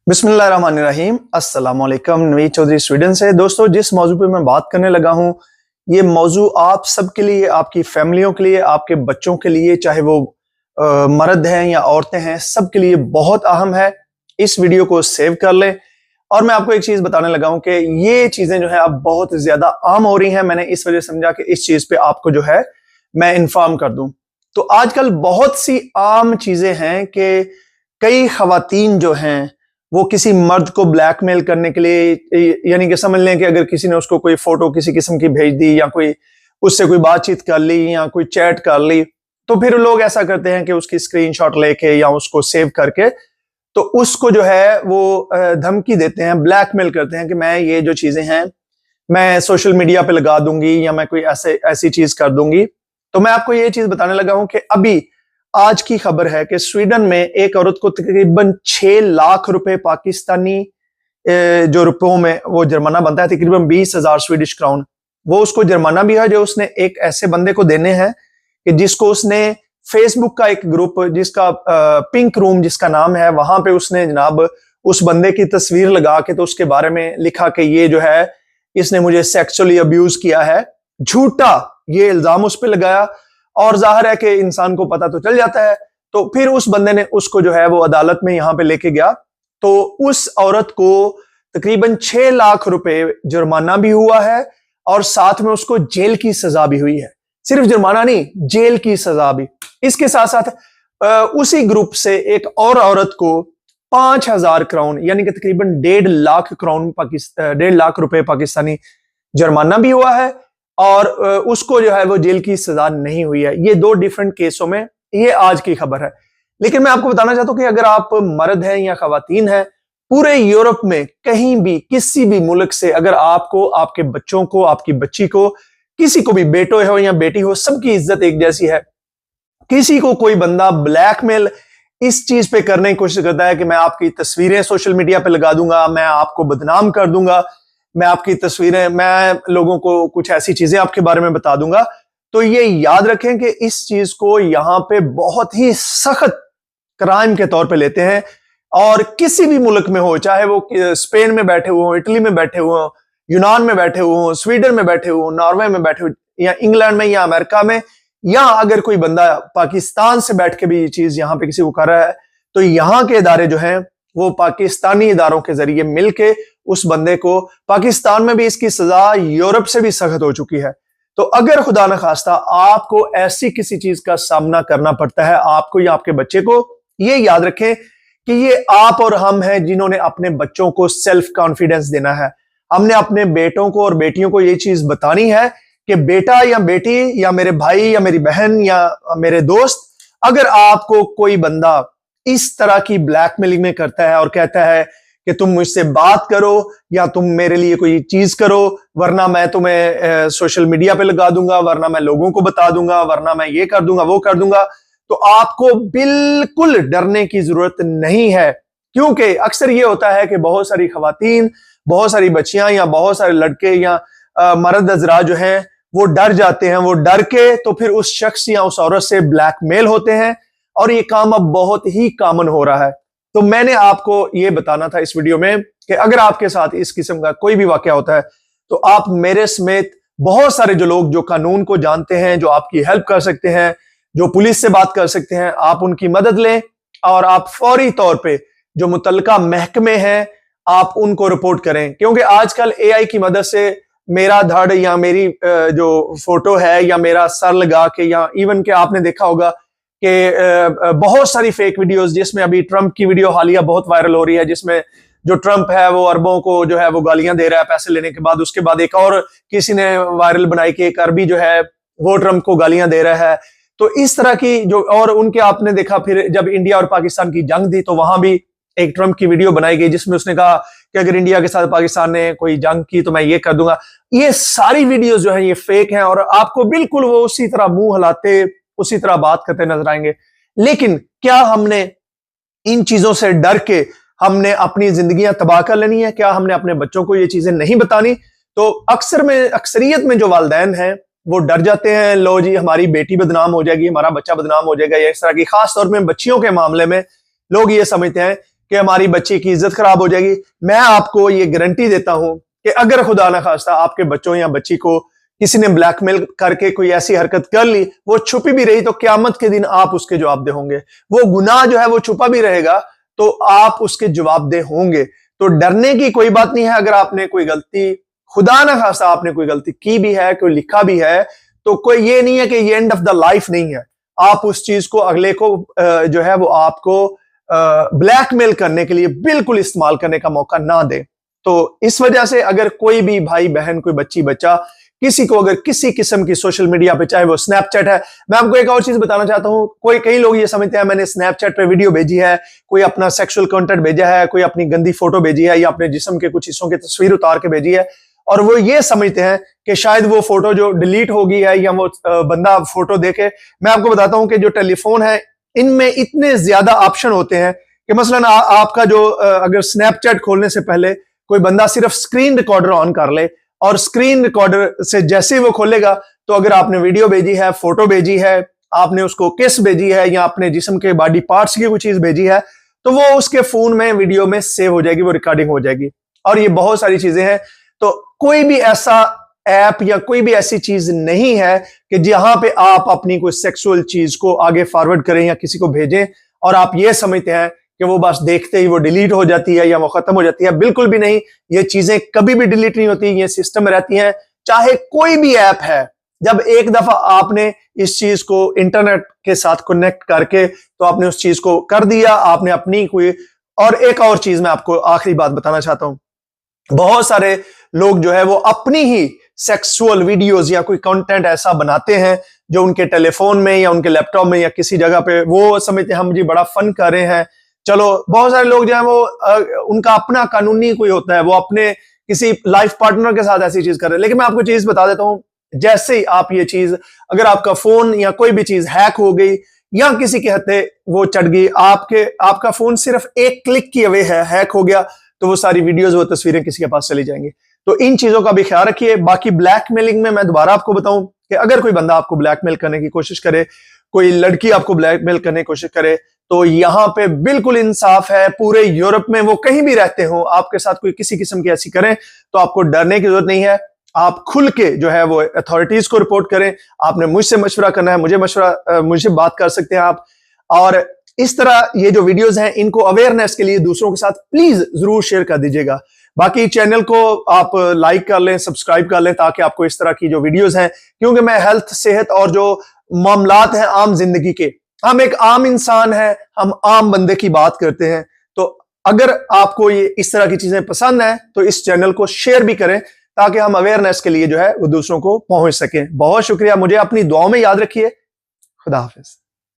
बिस्मिल्लाहिर्रहमानिर्रहीम। अस्सलाम वालेकुम। नवीद चौधरी स्वीडन से। दोस्तों, जिस मौजू पे मैं बात करने लगा हूँ, ये मौजू आप सबके लिए, आपकी फैमिलियों के लिए, आपके बच्चों के लिए, चाहे वो मर्द हैं या औरतें हैं, सबके लिए बहुत अहम है। इस वीडियो को सेव कर लें। और मैं आपको एक चीज बताने लगा हूं कि ये चीजें जो है अब बहुत ज्यादा आम हो रही हैं। मैंने इस वजह समझा कि इस चीज पे आपको जो है मैं इन्फॉर्म कर दूं। तो आजकल बहुत सी आम चीजें हैं कि कई खवातीन जो हैं वो किसी मर्द को ब्लैकमेल करने के लिए, यानी कि समझ लें कि अगर किसी ने उसको कोई फोटो किसी किस्म की भेज दी या कोई उससे कोई बातचीत कर ली या कोई चैट कर ली, तो फिर लोग ऐसा करते हैं कि उसकी स्क्रीनशॉट लेके या उसको सेव करके तो उसको जो है वो धमकी देते हैं, ब्लैकमेल करते हैं कि मैं ये जो चीजें हैं मैं सोशल मीडिया पे लगा दूंगी या मैं कोई ऐसी चीज कर दूंगी। तो मैं आपको ये चीज बताने लगा हूं कि अभी आज की खबर है कि स्वीडन में एक औरत को तकरीबन 6 लाख रुपए पाकिस्तानी जो रुपयों में वो जुर्माना बनता है, तकरीबन 20,000 स्वीडिश क्राउन, वो उसको जुर्माना भी है जो उसने एक ऐसे बंदे को देने हैं कि जिसको उसने फेसबुक का एक ग्रुप जिसका पिंक रूम जिसका नाम है, वहां पे उसने जनाब उस बंदे की तस्वीर लगा के तो उसके बारे में लिखा कि ये जो है इसने मुझे सेक्सुअली अब्यूज किया है। झूठा ये इल्जाम उस पर लगाया और जाहिर है कि इंसान को पता तो चल जाता है। तो फिर उस बंदे ने उसको जो है वो अदालत में यहां पे लेके गया, तो उस औरत को तकरीबन 6 लाख रुपए जुर्माना भी हुआ है और साथ में उसको जेल की सजा भी हुई है। सिर्फ जुर्माना नहीं, जेल की सजा भी। इसके साथ साथ उसी ग्रुप से एक और औरत को 5,000 क्राउन यानी कि तकरीबन 1.5 लाख क्राउन 1.5 लाख रुपए पाकिस्तानी जुर्माना भी हुआ है और उसको जो है वो जेल की सजा नहीं हुई है। ये दो डिफरेंट केसों में ये आज की खबर है। लेकिन मैं आपको बताना चाहता हूं कि अगर आप मर्द हैं या खवातीन हैं, पूरे यूरोप में कहीं भी किसी भी मुल्क से अगर आपको, आपके बच्चों को, आपकी बच्ची को, किसी को भी, बेटो हो या बेटी हो, सबकी इज्जत एक जैसी है। किसी को कोई बंदा ब्लैकमेल इस चीज पे करने की कोशिश करता है कि मैं आपकी तस्वीरें सोशल मीडिया पे लगा दूंगा, मैं आपको बदनाम कर दूंगा, मैं आपकी तस्वीरें, मैं लोगों को कुछ ऐसी चीजें आपके बारे में बता दूंगा, तो ये याद रखें कि इस चीज को यहां पे बहुत ही सख्त क्राइम के तौर पे लेते हैं। और किसी भी मुल्क में हो, चाहे वो स्पेन में बैठे हुए हो, इटली में बैठे हुए हो, यूनान में बैठे हुए हो, स्वीडन में बैठे हुए हो, नॉर्वे में बैठे हो, या इंग्लैंड में या अमेरिका में, या अगर कोई बंदा पाकिस्तान से बैठ के भी ये चीज यहाँ पे किसी को कर रहा है, तो यहाँ के इदारे जो हैं वो पाकिस्तानी इदारों के जरिए मिलके उस बंदे को, पाकिस्तान में भी इसकी सजा यूरोप से भी सख्त हो चुकी है। तो अगर खुदा न खास्ता आपको ऐसी किसी चीज का सामना करना पड़ता है, आपको या आपके बच्चे को, ये याद रखें कि ये आप और हम हैं जिन्होंने अपने बच्चों को सेल्फ कॉन्फिडेंस देना है। हमने अपने बेटों को और बेटियों को ये चीज बतानी है कि बेटा या बेटी या मेरे भाई या मेरी बहन या मेरे दोस्त, अगर आपको कोई बंदा इस तरह की ब्लैकमेलिंग में करता है और कहता है कि तुम मुझसे बात करो या तुम मेरे लिए कोई चीज करो, वरना मैं तुम्हें सोशल मीडिया पे लगा दूंगा, वरना मैं लोगों को बता दूंगा, वरना मैं ये कर दूंगा, वो कर दूंगा, तो आपको बिल्कुल डरने की जरूरत नहीं है। क्योंकि अक्सर ये होता है कि बहुत सारी खवातीन, बहुत सारी बच्चियां या बहुत सारे लड़के या मर्द हजरा जो हैं वो डर जाते हैं। वो डर के तो फिर उस शख्स या उस औरत से ब्लैकमेल होते हैं और ये काम अब बहुत ही कॉमन हो रहा है। तो मैंने आपको ये बताना था इस वीडियो में कि अगर आपके साथ इस किस्म का कोई भी वाकया होता है तो आप मेरे समेत बहुत सारे जो लोग जो कानून को जानते हैं, जो आपकी हेल्प कर सकते हैं, जो पुलिस से बात कर सकते हैं, आप उनकी मदद लें और आप फौरी तौर पे जो मुतल्लिका महकमे हैं आप उनको रिपोर्ट करें। क्योंकि आजकल एआई की मदद से मेरा धड़ या मेरी जो फोटो है या मेरा सर लगा के, या इवन के आपने देखा होगा कि बहुत सारी फेक वीडियोस, जिसमें अभी ट्रंप की वीडियो हालिया बहुत वायरल हो रही है, जिसमें जो ट्रंप है वो अरबों को जो है वो गालियां दे रहा है पैसे लेने के बाद। उसके बाद एक और किसी ने वायरल बनाई कि एक अरबी जो है वो ट्रंप को गालियां दे रहा है। तो इस तरह की जो, और उनके आपने देखा फिर जब इंडिया और पाकिस्तान की जंग थी तो वहां भी एक ट्रंप की वीडियो बनाई गई जिसमें उसने कहा कि अगर इंडिया के साथ पाकिस्तान ने कोई जंग की तो मैं ये कर दूंगा। ये सारी वीडियोस जो है ये फेक हैं और आपको बिल्कुल वो उसी तरह मुंह हिलाते, उसी तरह बात करते नजर आएंगे। लेकिन क्या हमने इन चीजों से डर के हमने अपनी जिंदगियां तबाह कर लेनी है? क्या हमने अपने बच्चों को ये चीजें नहीं बतानी? तो अक्सरियत में जो वालिदैन हैं वो डर जाते हैं, लो जी हमारी बेटी बदनाम हो जाएगी, हमारा बच्चा बदनाम हो जाएगा, या इस तरह की। खास तौर में बच्चियों के मामले में लोग ये समझते हैं कि हमारी बच्ची की इज्जत खराब हो जाएगी। मैं आपको ये गारंटी देता हूं कि अगर खुदा ना खास्ता आपके बच्चों या बच्ची को किसी ने ब्लैकमेल करके कोई ऐसी हरकत कर ली, वो छुपी भी रही, तो क्यामत के दिन आप उसके जवाबदेह होंगे। वो गुनाह जो है वो छुपा भी रहेगा तो आप उसके जवाबदेह होंगे। तो डरने की कोई बात नहीं है। अगर आपने कोई गलती, खुदा ना खास्ता आपने कोई गलती की भी है, कोई लिखा भी है, तो कोई ये नहीं है कि ये एंड ऑफ द लाइफ नहीं है। आप उस चीज को अगले को जो है वो आपको ब्लैकमेल करने के लिए बिल्कुल इस्तेमाल करने का मौका ना दे। तो इस वजह से अगर कोई भी भाई बहन, कोई बच्ची बच्चा किसी को अगर किसी किस्म की सोशल मीडिया पे, चाहे वो स्नैपचैट है, मैं आपको एक और चीज बताना चाहता हूं। कई लोग ये समझते हैं मैंने स्नैपचैट पे वीडियो भेजी है, कोई अपना सेक्सुअल कंटेंट भेजा है, कोई अपनी गंदी फोटो भेजी है या अपने जिस्म के कुछ हिस्सों की तस्वीर उतार के भेजी है, और वो ये समझते हैं कि शायद वो फोटो जो डिलीट हो गई है या वो बंदा फोटो देखे। मैं आपको बताता हूं कि जो टेलीफोन है इनमें इतने ज्यादा ऑप्शन होते हैं कि मसलन आपका जो अगर स्नैपचैट खोलने से पहले कोई बंदा सिर्फ स्क्रीन रिकॉर्डर ऑन कर ले, और स्क्रीन रिकॉर्डर से जैसे ही वो खोलेगा, तो अगर आपने वीडियो भेजी है, फोटो भेजी है, आपने उसको किस भेजी है या अपने जिस्म के बॉडी पार्ट्स की कोई चीज भेजी है, तो वो उसके फोन में वीडियो में सेव हो जाएगी, वो रिकॉर्डिंग हो जाएगी। और ये बहुत सारी चीजें हैं। तो कोई भी ऐसा ऐप या कोई भी ऐसी चीज नहीं है कि जहां पे आप अपनी कोई सेक्सुअल चीज को आगे फॉरवर्ड करें या किसी को भेजें और आप ये समझते हैं कि वो बस देखते ही वो डिलीट हो जाती है या वो खत्म हो जाती है। बिल्कुल भी नहीं। ये चीजें कभी भी डिलीट नहीं होती, ये सिस्टम में रहती हैं। चाहे कोई भी ऐप है, जब एक दफा आपने इस चीज को इंटरनेट के साथ कनेक्ट करके तो आपने उस चीज को कर दिया, आपने अपनी कोई। और एक और चीज मैं आपको आखिरी बात बताना चाहता हूं। बहुत सारे लोग जो है वो अपनी ही सेक्सुअल वीडियोस या कोई कंटेंट ऐसा बनाते हैं जो उनके टेलीफोन में या उनके लैपटॉप में या किसी जगह पे वो समझते हैं हम जी बड़ा फन कर रहे हैं। चलो, बहुत सारे लोग जो है वो उनका अपना कानूनी कोई होता है, वो अपने किसी लाइफ पार्टनर के साथ ऐसी चीज कर रहे हैं। लेकिन मैं आपको चीज बता देता हूं, जैसे ही आप ये चीज, अगर आपका फोन या कोई भी चीज हैक हो गई या किसी के हथे वो चढ़ गई, आपका फोन सिर्फ एक क्लिक की अवे है, हैक हो गया, तो वो सारी वीडियोस, वो तस्वीरें किसी के पास चली जाएंगी। तो इन चीजों का भी ख्याल रखिए। बाकी ब्लैकमेलिंग में मैं दोबारा आपको बताऊं कि अगर कोई बंदा आपको ब्लैकमेल करने की कोशिश करे, कोई लड़की आपको ब्लैकमेल करने की कोशिश करे, तो यहां पे बिल्कुल इंसाफ है। पूरे यूरोप में वो कहीं भी रहते हो, आपके साथ कोई किसी किस्म की ऐसी करें तो आपको डरने की जरूरत नहीं है। आप खुल के जो है वो अथॉरिटीज को रिपोर्ट करें। आपने मुझसे मशवरा करना है, मुझे बात कर सकते हैं आप। और इस तरह ये जो वीडियोस हैं इनको अवेयरनेस के लिए दूसरों के साथ प्लीज जरूर शेयर कर दीजिएगा। बाकी चैनल को आप लाइक कर लें, सब्सक्राइब कर लें, ताकि आपको इस तरह की जो वीडियोस हैं, क्योंकि मैं हेल्थ, सेहत और जो मामलात हैं आम जिंदगी के, हम एक आम इंसान हैं, हम आम बंदे की बात करते हैं। तो अगर आपको ये इस तरह की चीजें पसंद है तो इस चैनल को शेयर भी करें, ताकि हम अवेयरनेस के लिए जो है वो दूसरों को पहुंच सकें। बहुत शुक्रिया। मुझे अपनी दुआओं में याद रखिए। खुदा हाफिज।